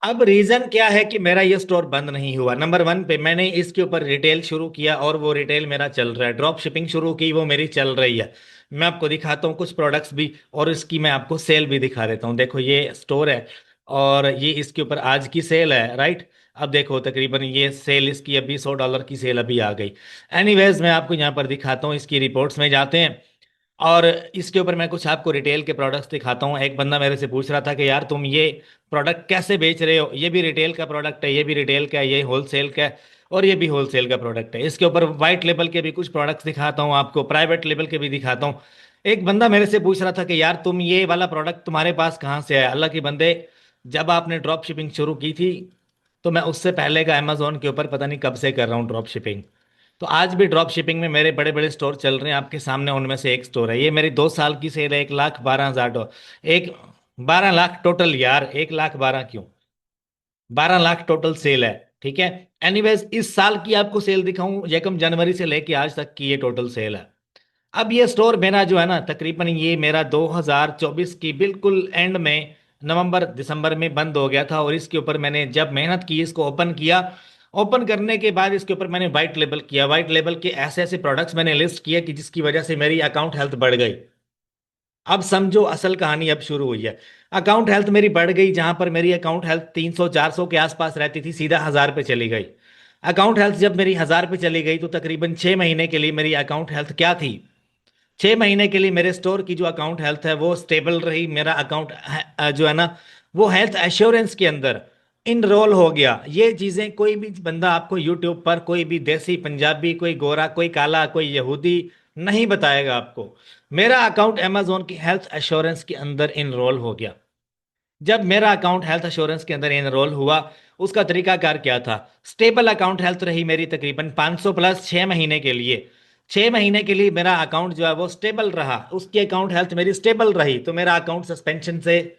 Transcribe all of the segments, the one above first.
अब रीजन क्या है कि मेरा ये स्टोर बंद नहीं हुआ। नंबर वन पे मैंने इसके ऊपर रिटेल शुरू किया और वो रिटेल मेरा चल रहा है। ड्रॉप शिपिंग शुरू की, वो मेरी चल रही है। मैं आपको दिखाता हूँ कुछ प्रोडक्ट्स भी, और इसकी मैं आपको सेल भी दिखा देता हूँ। देखो ये स्टोर है और ये इसके ऊपर आज की सेल है, राइट। अब देखो तकरीबन ये सेल इसकी अभी $100 की सेल अभी आ गई। एनीवेज मैं आपको यहाँ पर दिखाता हूँ, इसकी रिपोर्ट्स में जाते हैं और इसके ऊपर मैं कुछ आपको रिटेल के प्रोडक्ट्स दिखाता हूँ। एक बंदा मेरे से पूछ रहा था कि यार तुम ये प्रोडक्ट कैसे बेच रहे हो, ये भी रिटेल का प्रोडक्ट है, ये भी रिटेल का है, ये होलसेल का है और ये भी होलसेल का प्रोडक्ट है। इसके ऊपर वाइट लेबल के भी कुछ प्रोडक्ट्स दिखाता हूँ आपको, प्राइवेट लेबल के भी दिखाता हूँ। एक बंदा मेरे से पूछ रहा था कि यार तुम ये वाला प्रोडक्ट तुम्हारे पास कहाँ से है। अल्लाह के बंदे, जब आपने ड्रॉप शिपिंग शुरू की थी तो मैं उससे पहले का अमेजोन के ऊपर पता नहीं कब से कर रहा हूँ ड्रॉप शिपिंग। तो आज भी ड्रॉप शिपिंग में मेरे बड़े बड़े स्टोर चल रहे हैं आपके सामने। उनमें से एक स्टोर है, ये मेरी 2 साल की सेल है। 1,12,000 एक 12 लाख टोटल यार, 1,12,000 क्यों, 12 लाख टोटल सेल है, ठीक है। एनीवेज इस साल की आपको सेल दिखाऊं, यकम जनवरी से लेके आज तक की ये टोटल सेल है। अब ये स्टोर मेरा जो है ना, तकरीबन ये मेरा 2024 की बिल्कुल एंड में, नवंबर दिसंबर में बंद हो गया था। और इसके ऊपर मैंने जब मेहनत की, इसको ओपन किया। ओपन करने के बाद इसके ऊपर मैंने वाइट लेबल किया। वाइट लेबल के ऐसे ऐसे प्रोडक्ट्स मैंने लिस्ट किए कि जिसकी वजह से मेरी अकाउंट हेल्थ बढ़ गई। अब समझो असल कहानी अब शुरू हुई है। अकाउंट हेल्थ मेरी बढ़ गई, जहां पर मेरी अकाउंट हेल्थ 300 400 के आसपास रहती थी, सीधा 1,000 पे चली गई। अकाउंट हेल्थ जब मेरी 1,000 पे चली गई तो तकरीबन 6 महीने के लिए मेरी अकाउंट हेल्थ क्या थी, 6 महीने के लिए मेरे स्टोर की जो अकाउंट हेल्थ है वो स्टेबल रही। मेरा अकाउंट जो है ना, वो हेल्थ एश्योरेंस के अंदर इनरोल हो गया। ये चीजें कोई भी बंदा आपको यूट्यूब पर, कोई भी देसी पंजाबी, कोई गोरा, कोई काला, कोई यहूदी नहीं बताएगा आपको। मेरा अकाउंट अमेजोन की हेल्थ एश्योरेंस के अंदर इनरोल हो गया। जब मेरा अकाउंट हेल्थ एश्योरेंस के अंदर इनरोल हुआ, उसका तरीकाकार क्या था। स्टेबल अकाउंट हेल्थ रही मेरी तकरीबन 500 प्लस 6 महीने के लिए। 6 महीने के लिए मेरा अकाउंट जो है वो स्टेबल रहा, उसकी अकाउंट हेल्थ मेरी स्टेबल रही, तो मेरा अकाउंट सस्पेंशन से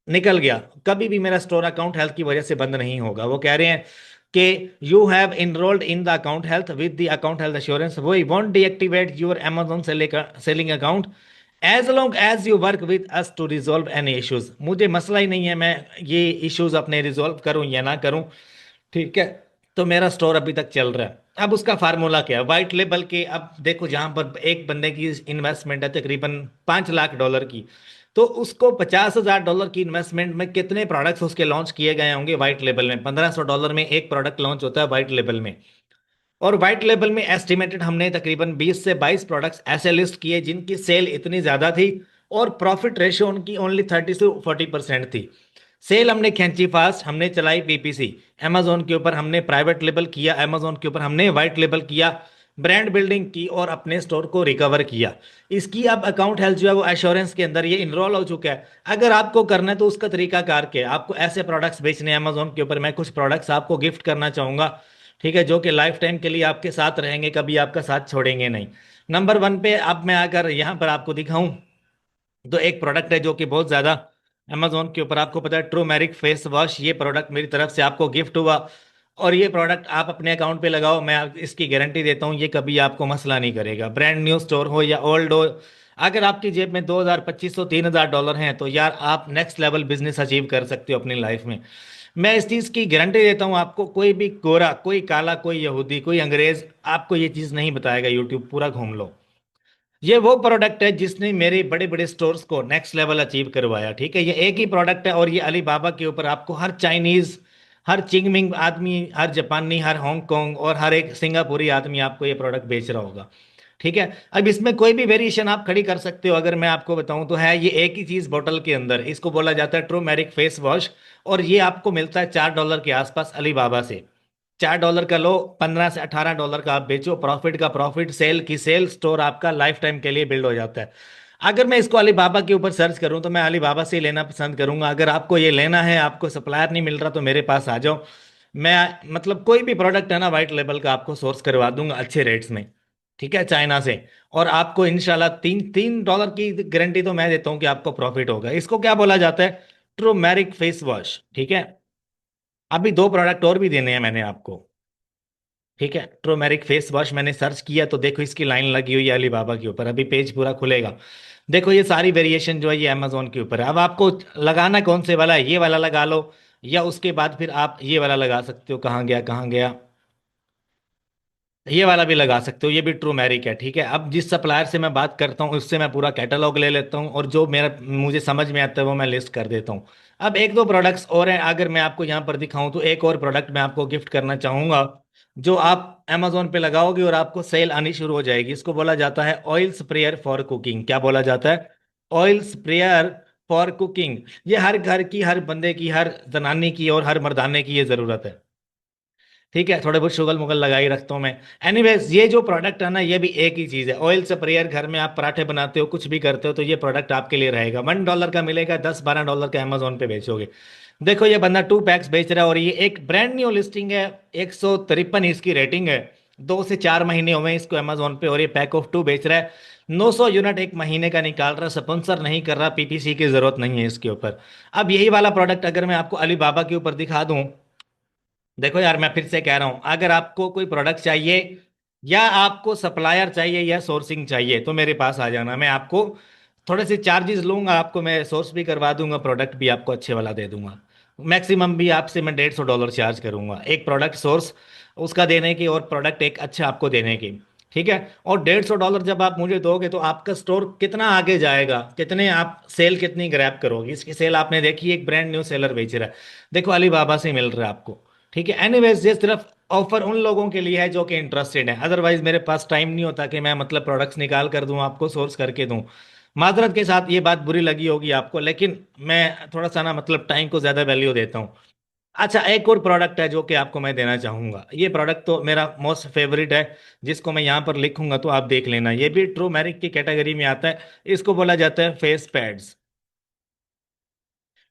निकल गया। कभी भी मेरा स्टोर अकाउंट हेल्थ की वजह से बंद नहीं होगा। वो कह रहे हैं कि you have enrolled in the account health with the account health assurance, we won't deactivate your Amazon selling account as long as you work with us to resolve any issues. मुझे मसला ही नहीं है मैं ये इश्यूज अपने resolve करूं या ना करूं, ठीक है। तो मेरा स्टोर अभी तक चल रहा है। अब उसका फार्मूला क्या है वाइट लेबल के। अब देखो जहां पर एक बंदे की इन्वेस्टमेंट है तकरीबन $5 लाख की, तो उसको $50,000 की इन्वेस्टमेंट में कितने प्रोडक्ट्स उसके लॉन्च किए गए होंगे वाइट लेबल में। $1,500 में एक प्रोडक्ट लॉन्च होता है वाइट लेबल में। और वाइट लेबल में एस्टिमेटेड हमने तकरीबन 20 से 22 प्रोडक्ट्स ऐसे लिस्ट किए जिनकी सेल इतनी ज्यादा थी और प्रॉफिट रेशियो उनकी ओनली 30 से 40% थी। सेल हमने खींची फास्ट, हमने चलाई पीपीसी। अमेजोन के ऊपर हमने प्राइवेट लेबल किया, अमेजोन के ऊपर हमने वाइट लेबल किया, ब्रांड बिल्डिंग की और अपने स्टोर को रिकवर किया। इसकी अब अकाउंट हेल्थ जो है वो एश्योरेंस के अंदर ये इनरोल हो चुका है। अगर आपको करना है तो उसका तरीका कार के आपको ऐसे प्रोडक्ट्स बेचने हैं अमेजोन के ऊपर। मैं कुछ प्रोडक्ट्स आपको गिफ्ट करना चाहूंगा, ठीक है, जो कि लाइफ टाइम के लिए आपके साथ रहेंगे, कभी आपका साथ छोड़ेंगे नहीं। नंबर वन पे अब मैं अगर यहाँ पर आपको दिखाऊं तो एक प्रोडक्ट है जो कि बहुत ज्यादा अमेजोन के ऊपर, आपको पता है, ट्रूमेरिक फेस वॉश। ये प्रोडक्ट मेरी तरफ से आपको गिफ्ट हुआ और ये प्रोडक्ट आप अपने अकाउंट पे लगाओ, मैं इसकी गारंटी देता हूँ ये कभी आपको मसला नहीं करेगा। ब्रांड न्यू स्टोर हो या ओल्ड हो, अगर आपकी जेब में 2,000 $2,500 $3,000 हैं तो यार आप नेक्स्ट लेवल बिजनेस अचीव कर सकते हो अपनी लाइफ में। मैं इस चीज़ की गारंटी देता हूँ आपको। कोई भी गोरा, कोई काला, कोई यहूदी, कोई अंग्रेज आपको ये चीज़ नहीं बताएगा। यूट्यूब पूरा घूम लो, ये वो प्रोडक्ट है जिसने मेरे बड़े बड़े स्टोर्स को नेक्स्ट लेवल अचीव करवाया, ठीक है। ये एक ही प्रोडक्ट है और ये अलीबाबा के ऊपर आपको हर चाइनीज, हर चिंगमिंग आदमी, हर जापानी, हर हांगकांग और हर एक सिंगापुरी आदमी आपको ये प्रोडक्ट बेच रहा होगा, ठीक है। अब इसमें कोई भी वेरिएशन आप खड़ी कर सकते हो। अगर मैं आपको बताऊं तो है ये एक ही चीज बोतल के अंदर, इसको बोला जाता है ट्रूमेरिक फेस वॉश। और ये आपको मिलता है $4 के आसपास अलीबाबा से। $4 का लो, $15 से $18 का आप बेचो, प्रॉफिट का प्रॉफिट, सेल की सेल, स्टोर आपका लाइफ टाइम के लिए बिल्ड हो जाता है। अगर मैं इसको अलीबाबा के ऊपर सर्च करूं तो मैं अलीबाबा से ही लेना पसंद करूंगा। अगर आपको ये लेना है, आपको सप्लायर नहीं मिल रहा, तो मेरे पास आ जाओ। मैं मतलब कोई भी प्रोडक्ट है ना वाइट लेबल का आपको सोर्स करवा दूंगा अच्छे रेट्स में, ठीक है, चाइना से। और आपको इंशाल्लाह तीन तीन डॉलर की गारंटी तो मैं देता हूं कि आपको प्रॉफिट होगा। इसको क्या बोला जाता है, ट्रूमेरिक फेस वॉश, ठीक है। अभी दो प्रोडक्ट और भी देने हैं मैंने आपको, ठीक है। ट्रोमेरिक फेस वॉश मैंने सर्च किया तो देखो इसकी लाइन लगी हुई है अलीबाबा के ऊपर, अभी पेज पूरा खुलेगा। देखो ये सारी वेरिएशन जो है ये अमेजोन के ऊपर है। अब आपको लगाना कौन से वाला है, ये वाला लगा लो, या उसके बाद फिर आप ये वाला लगा सकते हो, कहाँ गया कहाँ गया, ये वाला भी लगा सकते हो, ये भी ट्रू मैरिक है। ठीक है, अब जिस सप्लायर से मैं बात करता हूँ उससे मैं पूरा कैटलॉग ले लेता हूँ, और जो मेरा मुझे समझ में आता है वो मैं लिस्ट कर देता हूँ। अब एक दो प्रोडक्ट्स और हैं, अगर मैं आपको यहाँ पर दिखाऊं तो एक और प्रोडक्ट मैं आपको गिफ्ट करना चाहूंगा, जो आप अमेजोन पे लगाओगे और आपको सेल आनी शुरू हो जाएगी। इसको बोला जाता है ऑयल स्प्रेयर फॉर कुकिंग। क्या बोला जाता है? Oil sprayer for cooking. ये हर घर की, हर बंदे की, हर जनानी की और हर मर्दाने की ये जरूरत है। ठीक है, थोड़े बहुत शुगल मुगल लगा ही रखता हूँ मैं। एनीवेज, ये जो प्रोडक्ट है ना, ये भी एक ही चीज़ है, ऑयल स्प्रेयर। घर में आप पराठे बनाते हो, कुछ भी करते हो, तो ये प्रोडक्ट आपके लिए रहेगा। $1 का मिलेगा, 10-12 डॉलर का अमेजोन पे बेचोगे। देखो ये बंदा 2 पैक्स बेच रहा है, और ये एक ब्रांड न्यू लिस्टिंग है। 153 इसकी रेटिंग है। 2 से 4 महीने हुए हैं इसको अमेजोन पे, और ये पैक ऑफ 2 बेच रहा है। 900 यूनिट एक महीने का निकाल रहा है, स्पॉन्सर नहीं कर रहा, पीपीसी की जरूरत नहीं है इसके ऊपर। अब यही वाला प्रोडक्ट अगर मैं आपको अलीबाबा के ऊपर दिखा दूं, देखो यार, मैं फिर से कह रहा हूं, अगर आपको कोई प्रोडक्ट चाहिए, या आपको सप्लायर चाहिए, या सोर्सिंग चाहिए, तो मेरे पास आ जाना। मैं आपको थोड़े से चार्जेस लूंगा, आपको मैं सोर्स भी करवा दूंगा, प्रोडक्ट भी आपको अच्छे वाला दे दूंगा। मैक्सिमम भी आपसे मैं $150 चार्ज करूंगा, एक प्रोडक्ट सोर्स उसका देने की, और प्रोडक्ट एक अच्छा आपको देने की। ठीक है, और $150 जब आप मुझे दोगे तो आपका स्टोर कितना आगे जाएगा, कितने आप सेल कितनी ग्रैब करोगी। इसकी सेल आपने देखी, एक ब्रांड न्यू सेलर बेच रहा है, देखो अलीबाबा से मिल रहा है आपको। ठीक है, एनीवेज ये सिर्फ ऑफर उन लोगों के लिए है जो कि इंटरेस्टेड है, अदरवाइज मेरे पास टाइम नहीं होता कि मैं मतलब प्रोडक्ट्स निकाल कर दूं, आपको सोर्स करके दूं। माजरत के साथ ये बात बुरी लगी होगी आपको, लेकिन मैं थोड़ा सा ना मतलब टाइम को ज्यादा वैल्यू देता हूँ। अच्छा, एक और प्रोडक्ट है जो कि आपको मैं देना चाहूंगा, ये प्रोडक्ट तो मेरा मोस्ट फेवरेट है, जिसको मैं यहाँ पर लिखूंगा तो आप देख लेना, ये भी ट्रू मैरिक की कैटेगरी में आता है। इसको बोला जाता है फेस पैड्स।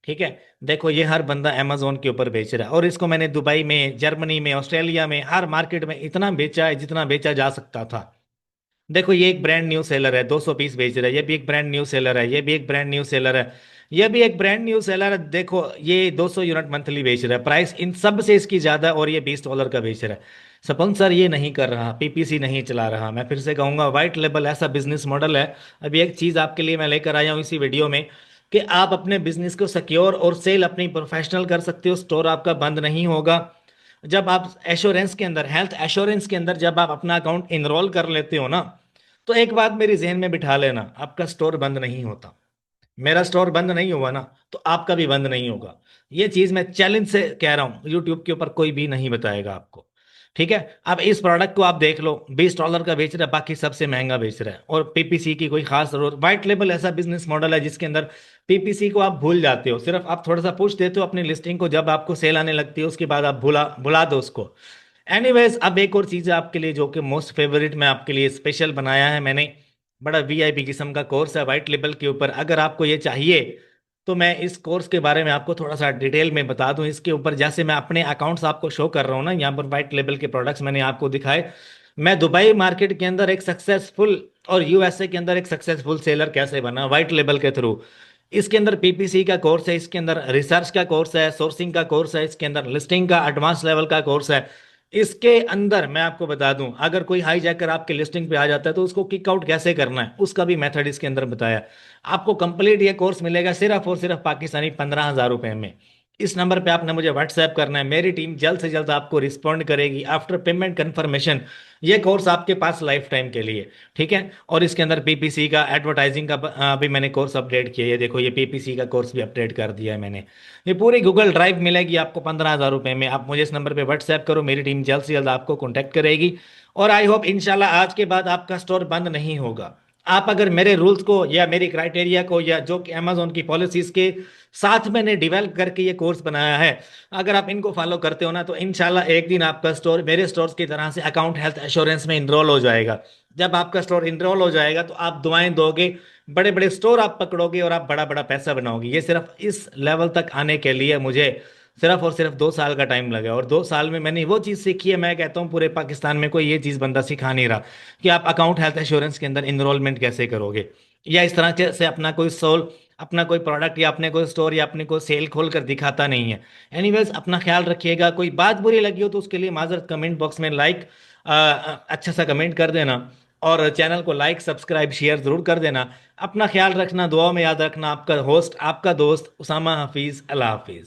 ठीक है, देखो ये हर बंदा अमेजोन के ऊपर बेच रहा है, और इसको मैंने दुबई में, जर्मनी में, ऑस्ट्रेलिया में, हर मार्केट में इतना बेचा है जितना बेचा जा सकता था। देखो ये एक ब्रांड न्यू सेलर है, 200 पीस बेच रहा है, ये भी एक ब्रांड न्यू सेलर है, ये भी एक ब्रांड न्यू सेलर है, ये भी एक ब्रांड न्यू सेलर है। देखो ये 200 यूनिट मंथली बेच रहा है, प्राइस इन सब से इसकी ज्यादा, और ये $20 का बेच रहा है। स्पॉन्सर ये नहीं कर रहा, पीपीसी नहीं चला रहा। मैं फिर से कहूंगा, वाइट लेबल ऐसा बिजनेस मॉडल है। अभी एक चीज आपके लिए मैं लेकर आया हूँ इसी वीडियो में, कि आप अपने बिजनेस को सिक्योर और सेल अपनी प्रोफेशनल कर सकते हो, स्टोर आपका बंद नहीं होगा। जब आप एश्योरेंस के अंदर, हेल्थ एश्योरेंस के अंदर जब आप अपना अकाउंट इनरोल कर लेते हो ना, तो एक बात मेरी जहन में बिठा लेना, आपका स्टोर बंद नहीं होता। मेरा स्टोर बंद नहीं हुआ ना, तो आपका भी बंद नहीं होगा। ये चीज मैं चैलेंज से कह रहा हूं, यूट्यूब के ऊपर कोई भी नहीं बताएगा आपको। ठीक है, अब इस प्रोडक्ट को आप देख लो, $20 का बेच रहा है, बाकी सबसे महंगा बेच रहा है, और पीपीसी की कोई खास जरूरत। व्हाइट लेबल ऐसा बिजनेस मॉडल है जिसके अंदर पीपीसी को आप भूल जाते हो, सिर्फ आप थोड़ा सा पुश देते हो अपनी लिस्टिंग को, जब आपको सेल आने लगती है उसके बाद आप भुला भुला दो उसको। एनीवेज, अब एक और चीज़ है आपके लिए जो कि मोस्ट फेवरेट मैं आपके लिए स्पेशल बनाया है मैंने, बड़ा वीआईपी किस्म का कोर्स है वाइट लेबल के ऊपर। अगर आपको ये चाहिए तो मैं इस कोर्स के बारे में आपको थोड़ा सा डिटेल में बता दूं। इसके ऊपर जैसे मैं अपने अकाउंट्स आपको शो कर रहा हूँ ना, यहाँ पर वाइट लेबल के प्रोडक्ट्स मैंने आपको दिखाए। मैं दुबई मार्केट के अंदर एक सक्सेसफुल, और यूएसए के अंदर एक सक्सेसफुल सेलर कैसे बना वाइट लेबल के थ्रू। इसके अंदर पीपीसी का कोर्स है, इसके अंदर रिसर्च का कोर्स है, सोर्सिंग का कोर्स है, इसके अंदर लिस्टिंग का एडवांस लेवल का कोर्स है। इसके अंदर मैं आपको बता दूं, अगर कोई हाई जैकर आपके लिस्टिंग पे आ जाता है तो उसको किक आउट कैसे करना है, उसका भी मेथड इसके अंदर बताया। आपको कंप्लीट ये कोर्स मिलेगा सिर्फ और सिर्फ पाकिस्तानी 15,000 रुपए में। इस नंबर पे आपने मुझे व्हाट्सएप करना है, मेरी टीम जल्द से जल्द आपको रिस्पॉन्ड करेगी आफ्टर पेमेंट कंफर्मेशन। ये कोर्स आपके पास लाइफ टाइम के लिए। ठीक है, और इसके अंदर पीपीसी का एडवर्टाइजिंग का भी मैंने कोर्स अपडेट किया है, ये देखो ये पीपीसी का कोर्स भी अपडेट कर दिया है मैंने। ये पूरी गूगल ड्राइव मिलेगी आपको 15,000 रुपए में। आप मुझे इस नंबर पे व्हाट्सएप करो, मेरी टीम जल्द से जल्द आपको कॉन्टैक्ट करेगी। और आई होप इंशाल्लाह आज के बाद आपका स्टोर बंद नहीं होगा। आप अगर मेरे रूल्स को या मेरी क्राइटेरिया को, या जो कि अमेजोन की पॉलिसीज के साथ मैंने डिवेल्प करके ये कोर्स बनाया है, अगर आप इनको फॉलो करते हो ना, तो इंशाल्लाह एक दिन आपका स्टोर मेरे स्टोर्स की तरह से अकाउंट हेल्थ एश्योरेंस में इनरोल हो जाएगा। जब आपका स्टोर इनरोल हो जाएगा तो आप दुआएं दोगे, बड़े बड़े स्टोर आप पकड़ोगे, और आप बड़ा बड़ा पैसा बनाओगे। ये सिर्फ इस लेवल तक आने के लिए मुझे सिर्फ और सिर्फ 2 साल का टाइम लगा, और 2 साल में मैंने वो चीज़ सीखी है। मैं कहता हूँ पूरे पाकिस्तान में कोई ये चीज़ बंदा सिखा नहीं रहा, कि आप अकाउंट हेल्थ इंश्योरेंस के अंदर इनरोलमेंट कैसे करोगे, या इस तरह से अपना कोई सोल, अपना कोई प्रोडक्ट, या अपने कोई स्टोर, या अपने कोई सेल खोल कर दिखाता नहीं है। एनीवेज, अपना ख्याल रखिएगा। कोई बात बुरी लगी हो तो उसके लिए माजरत, कमेंट बॉक्स में लाइक अच्छा सा कमेंट कर देना, और चैनल को लाइक सब्सक्राइब शेयर जरूर कर देना। अपना ख्याल रखना, दुआ में याद रखना। आपका होस्ट, आपका दोस्त उसामा हफीज। अल्लाह हाफिज।